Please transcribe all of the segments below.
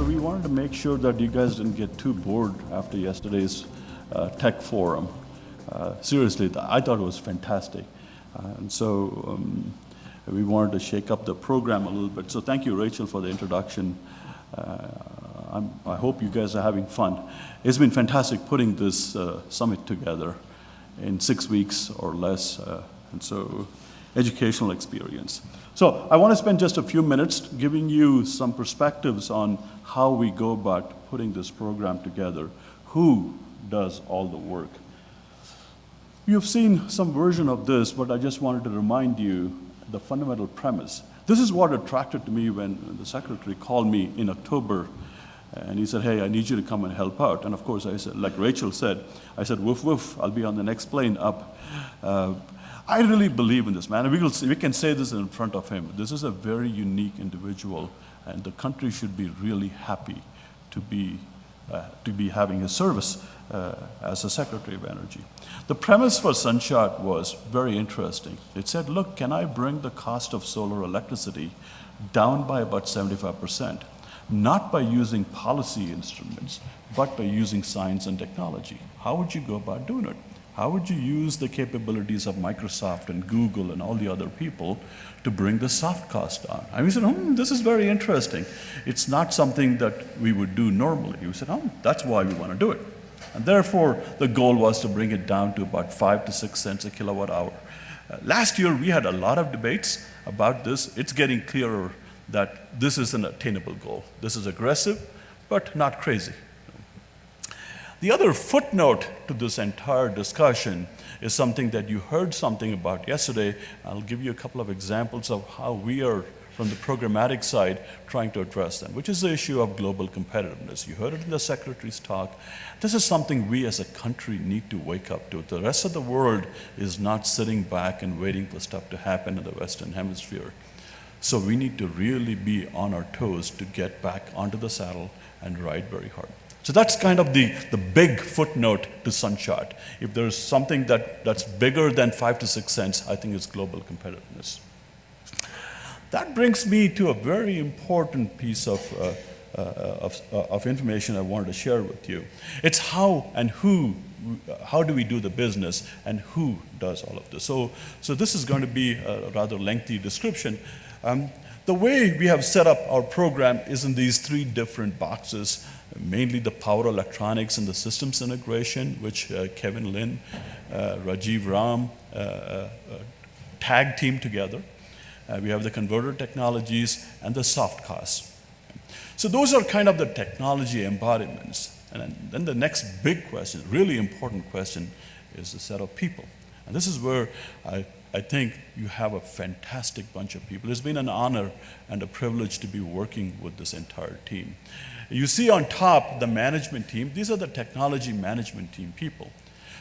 we wanted to make sure that you guys didn't get too bored after yesterday's tech forum. Seriously, I thought it was fantastic. And so we wanted to shake up the program a little bit. So thank you, Rachel, for the introduction. I hope you guys are having fun. It's been fantastic putting this summit together in 6 weeks or less. And so educational experience. So I want to spend just a few minutes giving you some perspectives on how we go about putting this program together. Who does all the work? You've seen some version of this, but I just wanted to remind you the fundamental premise. This is what attracted to me when the secretary called me in October, and he said, hey, I need you to come and help out. And of course, I said, like Rachel said, I said, woof, woof, I'll be on the next plane up. I really believe in this man, and we can say this in front of him. This is a very unique individual, and the country should be really happy to be having his service as a Secretary of Energy. The premise for SunShot was very interesting. It said, look, can I bring the cost of solar electricity down by about 75%? Not by using policy instruments, but by using science and technology. How would you go about doing it? How would you use the capabilities of Microsoft and Google and all the other people to bring the soft cost down? And we said, this is very interesting. It's not something that we would do normally. We said, that's why we want to do it. And therefore, the goal was to bring it down to about 5 to 6 cents a kilowatt hour. Last year, we had a lot of debates about this. It's getting clearer that this is an attainable goal. This is aggressive, but not crazy. The other footnote to this entire discussion is something that you heard something about yesterday. I'll give you a couple of examples of how we are, from the programmatic side, trying to address them, which is the issue of global competitiveness. You heard it in the Secretary's talk. This is something we as a country need to wake up to. The rest of the world is not sitting back and waiting for stuff to happen in the Western Hemisphere. So we need to really be on our toes to get back onto the saddle and ride very hard. So that's kind of the big footnote to SunShot. If there's something that's bigger than 5 to 6 cents, I think it's global competitiveness. That brings me to a very important piece of information I wanted to share with you. It's how and who, how do we do the business and who does all of this. So this is going to be a rather lengthy description. The way we have set up our program is in these 3 different boxes. Mainly the power electronics and the systems integration, which Kevin Lin, Rajiv Ram tag team together. We have the converter technologies and the soft costs. So those are kind of the technology embodiments. And then the next big question, really important question, is the set of people. And this is where I think you have a fantastic bunch of people. It's been an honor and a privilege to be working with this entire team. You see on top the management team. These are the technology management team people.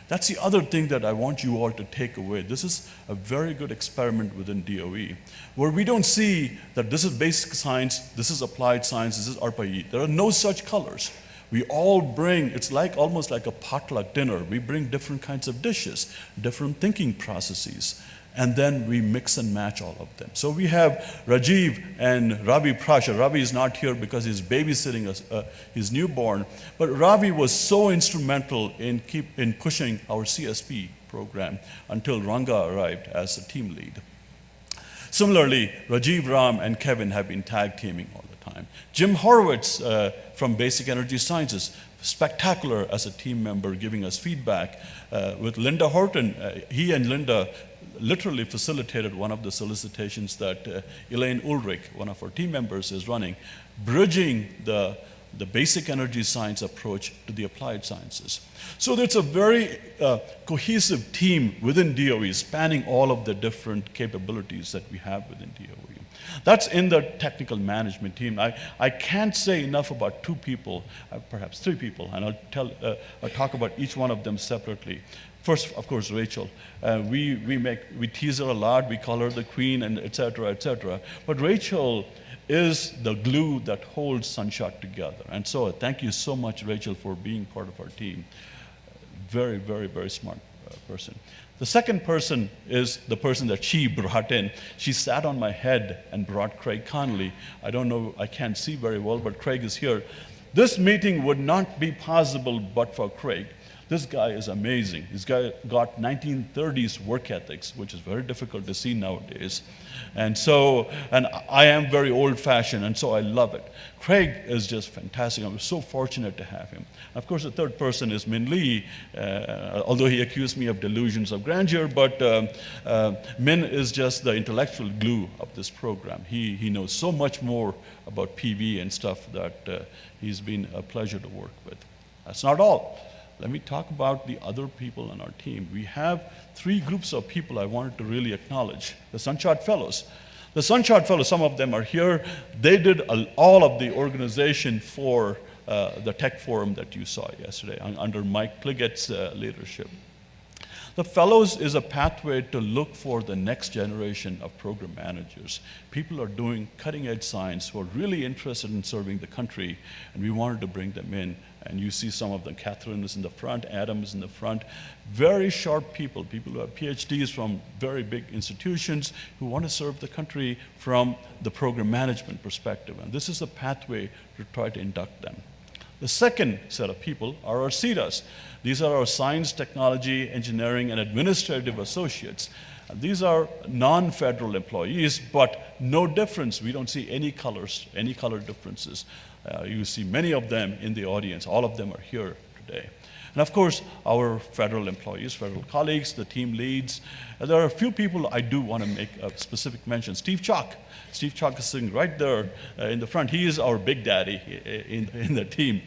That's the other thing that I want you all to take away. This is a very good experiment within DOE, where we don't see that this is basic science, this is applied science, this is ARPA-E. There are no such colors. We all bring, it's like almost like a potluck dinner. We bring different kinds of dishes, different thinking processes, and then we mix and match all of them. So we have Rajiv and Ravi Prasha. Ravi is not here because he's babysitting his newborn, but Ravi was so instrumental in pushing our CSP program until Ranga arrived as a team lead. Similarly, Rajiv Ram and Kevin have been tag teaming all the time. Jim Horowitz from Basic Energy Sciences, spectacular as a team member, giving us feedback. With Linda Horton, he and Linda literally facilitated one of the solicitations that Elaine Ulrich, one of our team members, is running, bridging the basic energy science approach to the applied sciences. So it's a very cohesive team within DOE, spanning all of the different capabilities that we have within DOE. That's in the technical management team. I can't say enough about 2 people, perhaps 3 people, and I'll talk about each one of them separately. First, of course, Rachel. We tease her a lot. We call her the queen, and et cetera, et cetera. But Rachel is the glue that holds SunShot together. And so thank you so much, Rachel, for being part of our team. Very, very, very smart person. The second person is the person that she brought in. She sat on my head and brought Craig Connolly. I don't know, I can't see very well, but Craig is here. This meeting would not be possible but for Craig. This guy is amazing. This guy got 1930s work ethics, which is very difficult to see nowadays. And I am very old-fashioned, and so I love it. Craig is just fantastic. I'm so fortunate to have him. Of course, the third person is Min Lee, although he accused me of delusions of grandeur, but Min is just the intellectual glue of this program. He knows so much more about PV and stuff that he's been a pleasure to work with. That's not all. Let me talk about the other people on our team. We have 3 groups of people I wanted to really acknowledge. The SunShot Fellows. The SunShot Fellows, some of them are here. They did all of the organization for the tech forum that you saw yesterday under Mike Pliggett's leadership. The Fellows is a pathway to look for the next generation of program managers. People are doing cutting-edge science who are really interested in serving the country, and we wanted to bring them in. And you see some of them. Catherine is in the front, Adam is in the front. Very sharp people who have PhDs from very big institutions who want to serve the country from the program management perspective. And this is a pathway to try to induct them. The second set of people are our SETAs. These are our science, technology, engineering, and administrative associates. And these are non-federal employees, but no difference. We don't see any color differences. You see many of them in the audience. All of them are here today. And of course, our federal employees, federal colleagues, the team leads. There are a few people I do want to make a specific mention. Steve Chalk. Steve Chalk is sitting right there in the front. He is our big daddy in the team.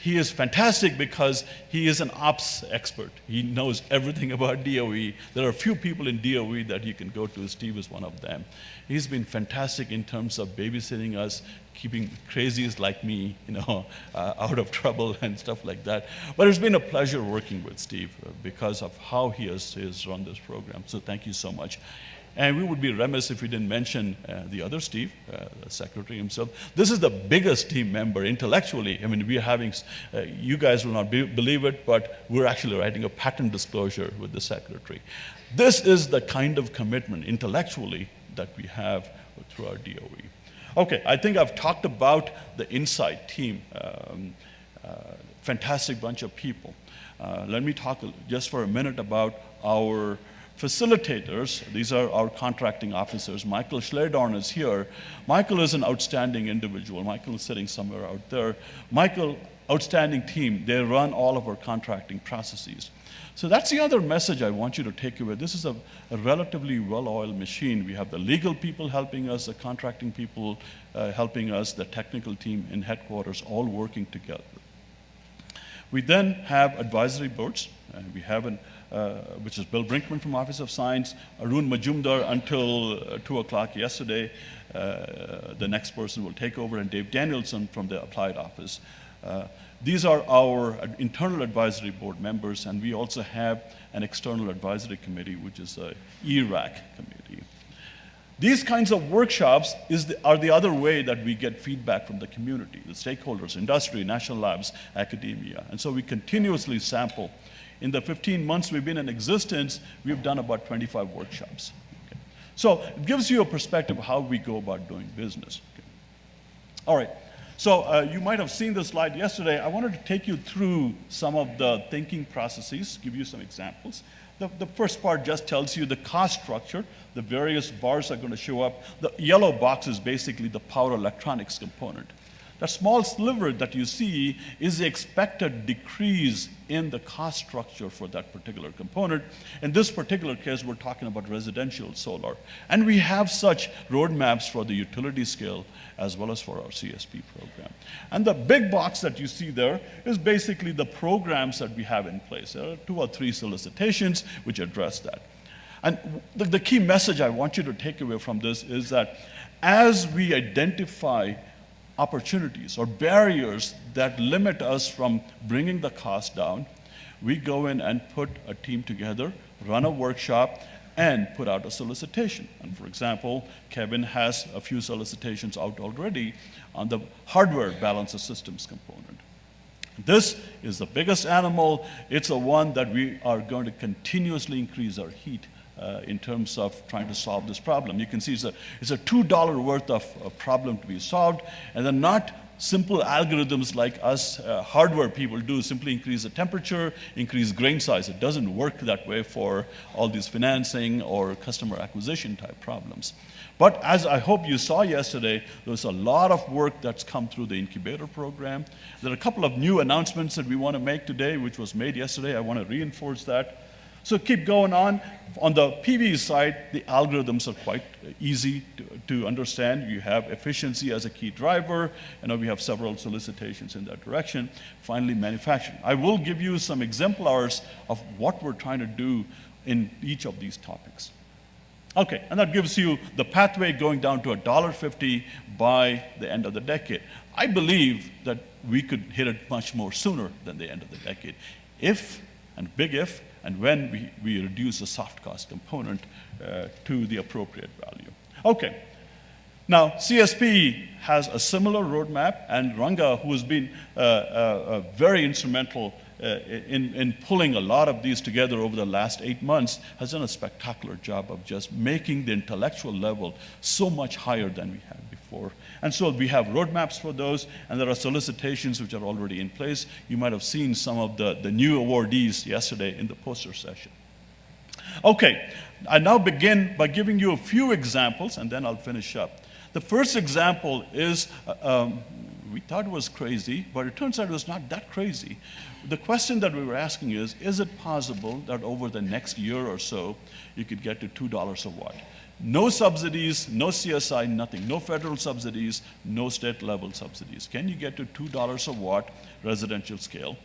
He is fantastic because he is an ops expert. He knows everything about DOE. There are a few people in DOE that you can go to. Steve is one of them. He's been fantastic in terms of babysitting us, keeping crazies like me, out of trouble and stuff like that. But it's been a pleasure working with Steve because of how he has run this program. So thank you so much. And we would be remiss if we didn't mention the other Steve, the secretary himself. This is the biggest team member intellectually. I mean, we're having, you guys will not believe it, but we're actually writing a patent disclosure with the secretary. This is the kind of commitment intellectually that we have through our DOE. Okay, I think I've talked about the Insight team. Fantastic bunch of people. Let me talk just for a minute about our facilitators. These are our contracting officers. Michael Schledorn is here. Michael is an outstanding individual. Michael is sitting somewhere out there. Michael, outstanding team. They run all of our contracting processes. So that's the other message I want you to take away. This is a relatively well-oiled machine. We have the legal people helping us, the contracting people helping us, the technical team in headquarters, all working together. We then have advisory boards. We have which is Bill Brinkman from Office of Science, Arun Majumdar until 2 o'clock yesterday. The next person will take over, and Dave Danielson from the Applied Office. These are our internal advisory board members, and we also have an external advisory committee, which is the ERAC committee. These kinds of workshops are the other way that we get feedback from the community, the stakeholders, industry, national labs, academia. And so we continuously sample. In the 15 months we've been in existence, we've done about 25 workshops. Okay. So it gives you a perspective of how we go about doing business. Okay. All right. So you might have seen this slide yesterday. I wanted to take you through some of the thinking processes, give you some examples. The first part just tells you the cost structure. The various bars are going to show up. The yellow box is basically the power electronics component. That small sliver that you see is the expected decrease in the cost structure for that particular component. In this particular case, we're talking about residential solar. And we have such roadmaps for the utility scale as well as for our CSP program. And the big box that you see there is basically the programs that we have in place. There are 2 or 3 solicitations which address that. And the key message I want you to take away from this is that as we identify opportunities or barriers that limit us from bringing the cost down, we go in and put a team together, run a workshop, and put out a solicitation. And for example, Kevin has a few solicitations out already on the hardware balance of systems component. This is the biggest animal. It's the one that we are going to continuously increase our heat in terms of trying to solve this problem. You can see it's a $2 worth of problem to be solved, and then not simple algorithms like us hardware people do, simply increase the temperature, increase grain size. It doesn't work that way for all these financing or customer acquisition type problems. But as I hope you saw yesterday, there's a lot of work that's come through the incubator program. There are a couple of new announcements that we want to make today, which was made yesterday. I want to reinforce that. So keep going on. On the PV side, the algorithms are quite easy to understand. You have efficiency as a key driver. We have several solicitations in that direction. Finally, manufacturing. I will give you some exemplars of what we're trying to do in each of these topics. Okay, and that gives you the pathway going down to $1.50 by the end of the decade. I believe that we could hit it much more sooner than the end of the decade. If, and big if, and when we reduce the soft cost component to the appropriate value. Okay, now CSP has a similar roadmap, and Ranga, who has been very instrumental in pulling a lot of these together over the last 8 months, has done a spectacular job of just making the intellectual level so much higher than we had before. And so we have roadmaps for those, and there are solicitations which are already in place. You might have seen some of the new awardees yesterday in the poster session. Okay, I now begin by giving you a few examples, and then I'll finish up. The first example is, we thought it was crazy, but it turns out it was not that crazy. The question that we were asking is it possible that over the next year or so, you could get to $2 a watt? No subsidies, no CSI, nothing. No federal subsidies, no state level subsidies. Can you get to $2 a watt residential scale?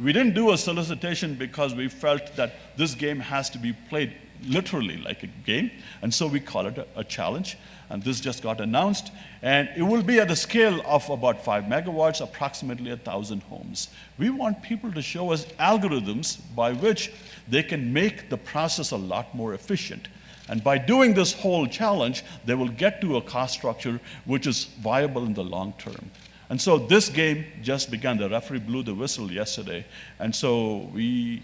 We didn't do a solicitation because we felt that this game has to be played literally like a game, and so we call it a challenge. And this just got announced, and it will be at a scale of about 5 megawatts, approximately 1,000 homes. We want people to show us algorithms by which they can make the process a lot more efficient. And by doing this whole challenge, they will get to a cost structure which is viable in the long term. And so this game just began. The referee blew the whistle yesterday, and so we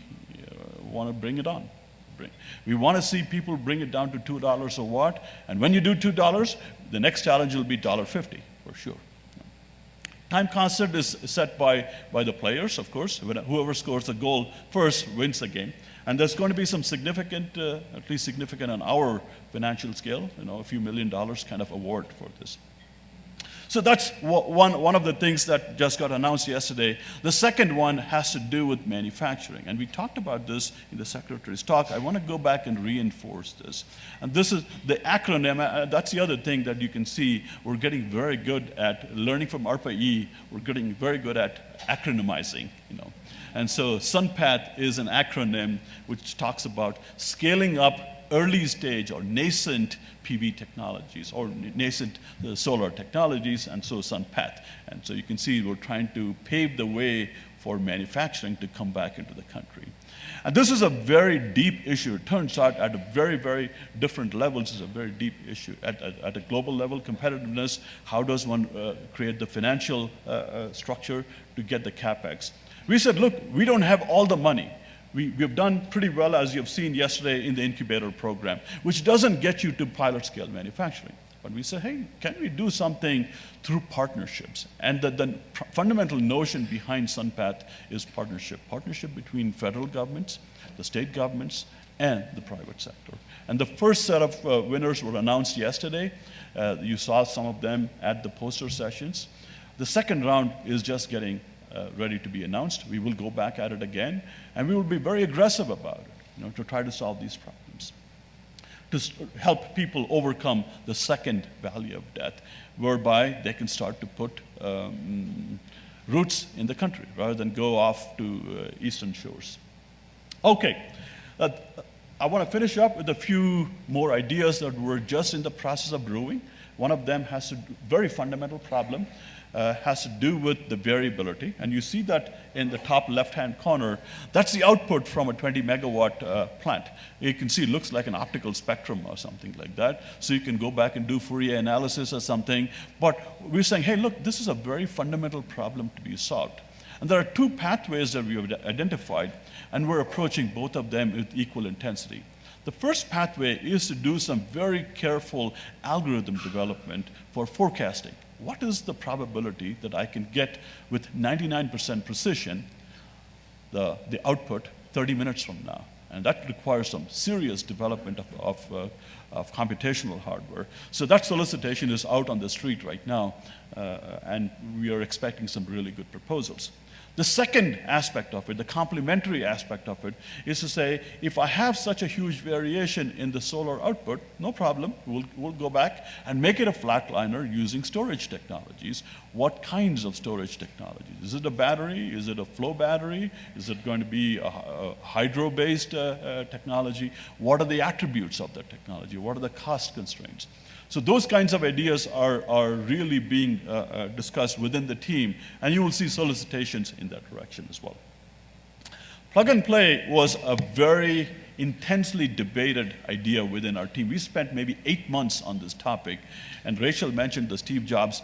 want to bring it on. We want to see people bring it down to $2 a watt, and when you do $2, the next challenge will be $1.50 for sure. Time constant is set by the players, of course. Whoever scores the goal first wins the game. And there's going to be some significant, at least significant on our financial scale, a few $1 million kind of award for this. So that's one of the things that just got announced yesterday. The second one has to do with manufacturing. And we talked about this in the Secretary's talk. I want to go back and reinforce this. And this is the acronym. That's the other thing that you can see. We're getting very good at learning from ARPA-E. We're getting very good at acronymizing, And so SunPath is an acronym which talks about scaling up early stage or nascent PV technologies or nascent solar technologies, and so SunPath. And so you can see we're trying to pave the way for manufacturing to come back into the country. And this is a very deep issue. It turns out at a very, very different levels, it's a very deep issue. At a global level, competitiveness, how does one create the financial structure to get the CapEx? We said, look, we don't have all the money. We've done pretty well, as you've seen yesterday in the incubator program, which doesn't get you to pilot scale manufacturing. But we said, hey, can we do something through partnerships? And the fundamental notion behind SunPath is partnership. Partnership between federal governments, the state governments, and the private sector. And the first set of winners were announced yesterday. You saw some of them at the poster sessions. The second round is just getting ready to be announced. We will go back at it again, and we will be very aggressive about it, to try to solve these problems, to help people overcome the second valley of death, whereby they can start to put roots in the country rather than go off to eastern shores. Okay, I want to finish up with a few more ideas that we're just in the process of brewing. One of them has a very fundamental problem. Has to do with the variability. And you see that in the top left-hand corner. That's the output from a 20 megawatt plant. You can see it looks like an optical spectrum or something like that. So you can go back and do Fourier analysis or something. But we're saying, hey, look, this is a very fundamental problem to be solved. And there are two pathways that we have identified, and we're approaching both of them with equal intensity. The first pathway is to do some very careful algorithm development for forecasting. What is the probability that I can get with 99% precision the output 30 minutes from now? And that requires some serious development of computational hardware. So that solicitation is out on the street right now, and we are expecting some really good proposals. The second aspect of it, the complementary aspect of it, is to say, if I have such a huge variation in the solar output, no problem, we'll go back and make it a flatliner using storage technologies. What kinds of storage technologies? Is it a battery? Is it a flow battery? Is it going to be a hydro-based technology? What are the attributes of that technology? What are the cost constraints? So those kinds of ideas are really being discussed within the team, and you will see solicitations in that direction as well. Plug and play was a very intensely debated idea within our team. We spent maybe 8 months on this topic, and Rachel mentioned the Steve Jobs.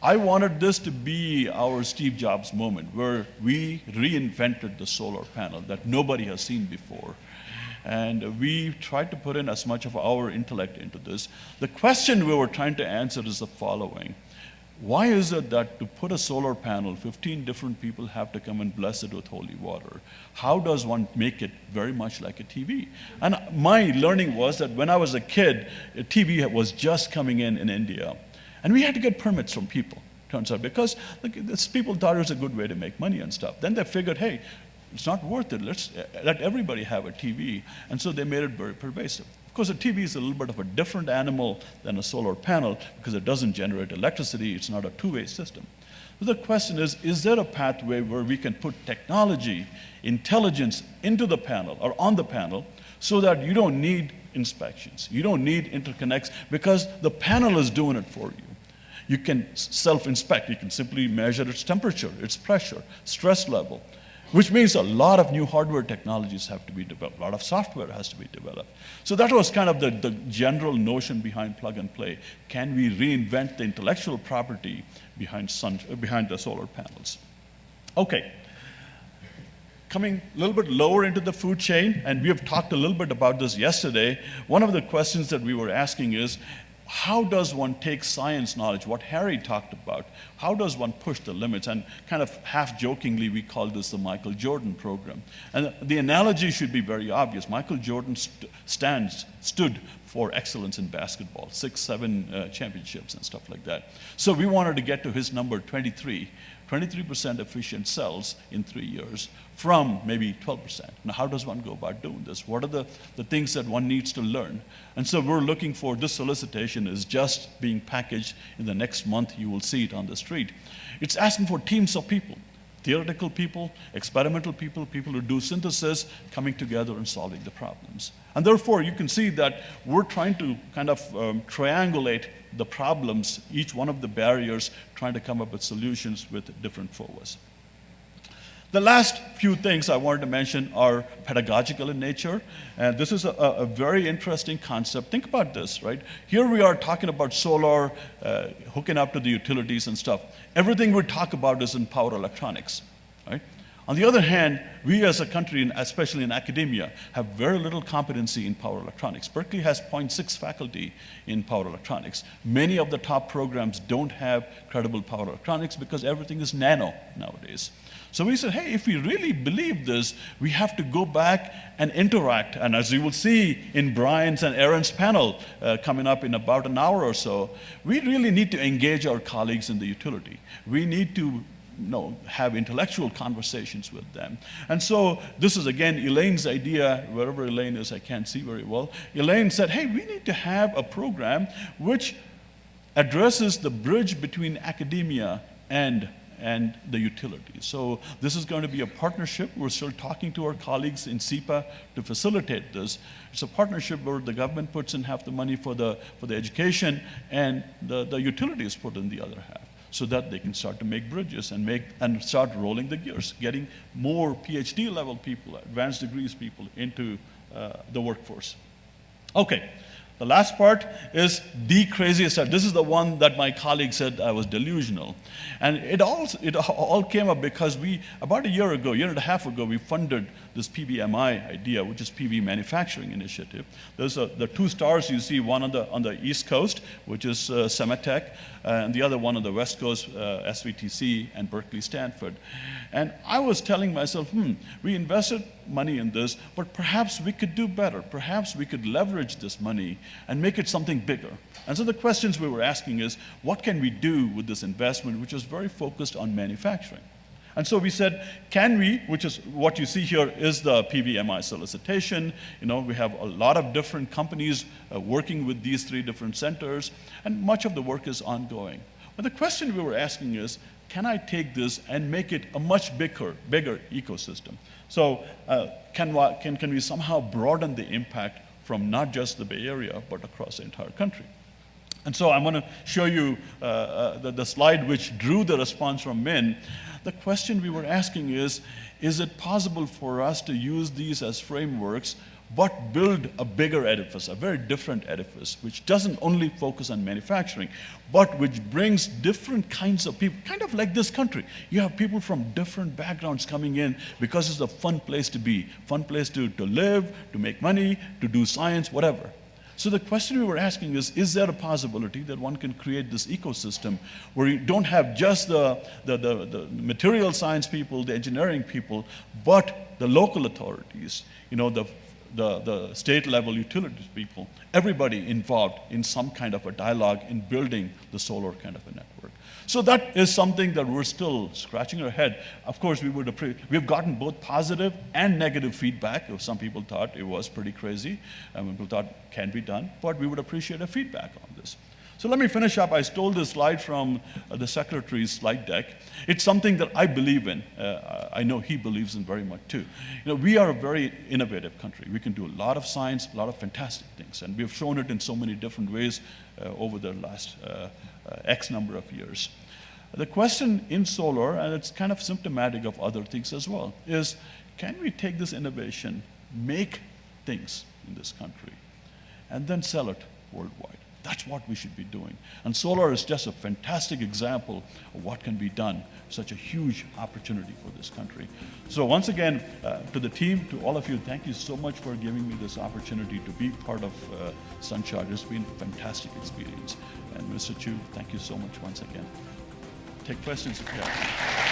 I wanted this to be our Steve Jobs moment, where we reinvented the solar panel that nobody has seen before. And we tried to put in as much of our intellect into this. The question we were trying to answer is the following. Why is it that to put a solar panel, 15 different people have to come and bless it with holy water? How does one make it very much like a TV? And my learning was that when I was a kid, a TV was just coming in India. And we had to get permits from people, turns out, because people thought it was a good way to make money and stuff. Then they figured, hey, it's not worth it. Let's let everybody have a TV. And so they made it very pervasive. Of course, a TV is a little bit of a different animal than a solar panel because it doesn't generate electricity. It's not a two-way system. So the question is there a pathway where we can put technology, intelligence into the panel or on the panel so that you don't need inspections, you don't need interconnects because the panel is doing it for you. You can self-inspect. You can simply measure its temperature, its pressure, stress level, which means a lot of new hardware technologies have to be developed, a lot of software has to be developed. So that was kind of the general notion behind plug and play. Can we reinvent the intellectual property behind the solar panels? Okay, coming a little bit lower into the food chain, and we have talked a little bit about this yesterday. One of the questions that we were asking is, how does one take science knowledge, what Harry talked about, how does one push the limits? And kind of half-jokingly, we call this the Michael Jordan program. And the analogy should be very obvious. Michael Jordan stood for excellence in basketball, 6, 7 championships and stuff like that. So we wanted to get to his number 23% efficient cells in 3 years from maybe 12%. Now, how does one go about doing this? What are the things that one needs to learn? And so we're looking for this solicitation is just being packaged. In the next month, you will see it on the street. It's asking for teams of people, theoretical people, experimental people, people who do synthesis, coming together and solving the problems. And therefore, you can see that we're trying to kind of triangulate the problems, each one of the barriers, trying to come up with solutions with different FOAs. The last few things I wanted to mention are pedagogical in nature. And this is a very interesting concept. Think about this, right? Here we are talking about solar, hooking up to the utilities and stuff. Everything we talk about is in power electronics, right? On the other hand, we as a country, especially in academia, have very little competency in power electronics. Berkeley has 0.6 faculty in power electronics. Many of the top programs don't have credible power electronics because everything is nano nowadays. So we said, hey, if we really believe this, we have to go back and interact. And as you will see in Brian's and Aaron's panel coming up in about an hour or so, we really need to engage our colleagues in the utility. We need to have intellectual conversations with them. And so this is, again, Elaine's idea. Wherever Elaine is, I can't see very well. Elaine said, hey, we need to have a program which addresses the bridge between academia and the utilities. So this is going to be a partnership. We're still talking to our colleagues in SEPA to facilitate this. It's a partnership where the government puts in half the money for the education and the utilities put in the other half, so that they can start to make bridges and start rolling the gears, getting more PhD level people, advanced degrees people into the workforce. Okay, The last part is the craziest part. This is the one that my colleague said I was delusional. And it all came up because about a year and a half ago, we funded this PBMI idea, which is PV Manufacturing Initiative. There's the two stars you see, one on the East Coast, which is Sematech, and the other one on the West Coast, SVTC and Berkeley Stanford. And I was telling myself, we invested money in this, but perhaps we could do better. Perhaps we could leverage this money and make it something bigger. And so the questions we were asking is, what can we do with this investment, which is very focused on manufacturing? And so we said, can we, which is what you see here is the PBMI solicitation. We have a lot of different companies working with these 3 different centers, and much of the work is ongoing. But the question we were asking is, can I take this and make it a much bigger ecosystem? So can we somehow broaden the impact from not just the Bay Area, but across the entire country? And so I'm going to show you the slide which drew the response from Min. The question we were asking is it possible for us to use these as frameworks, but build a bigger edifice, a very different edifice, which doesn't only focus on manufacturing, but which brings different kinds of people, kind of like this country. You have people from different backgrounds coming in because it's a fun place to be, fun place to live, to make money, to do science, whatever. So the question we were asking is there a possibility that one can create this ecosystem where you don't have just the material science people, the engineering people, but the local authorities, the state level utilities people, everybody involved in some kind of a dialogue in building the solar kind of a network. So that is something that we're still scratching our head. Of course, we've gotten both positive and negative feedback. Some people thought it was pretty crazy, and people thought it can be done, but we would appreciate a feedback on this. So let me finish up. I stole this slide from the secretary's slide deck. It's something that I believe in. I know he believes in very much too. We are a very innovative country. We can do a lot of science, a lot of fantastic things, and we've shown it in so many different ways over the last X number of years. The question in solar, and it's kind of symptomatic of other things as well, is can we take this innovation, make things in this country, and then sell it worldwide? That's what we should be doing. And solar is just a fantastic example of what can be done. Such a huge opportunity for this country. So once again, to the team, to all of you, thank you so much for giving me this opportunity to be part of SunShot. It's been a fantastic experience. And Mr. Chu, thank you so much once again. Take questions if you have.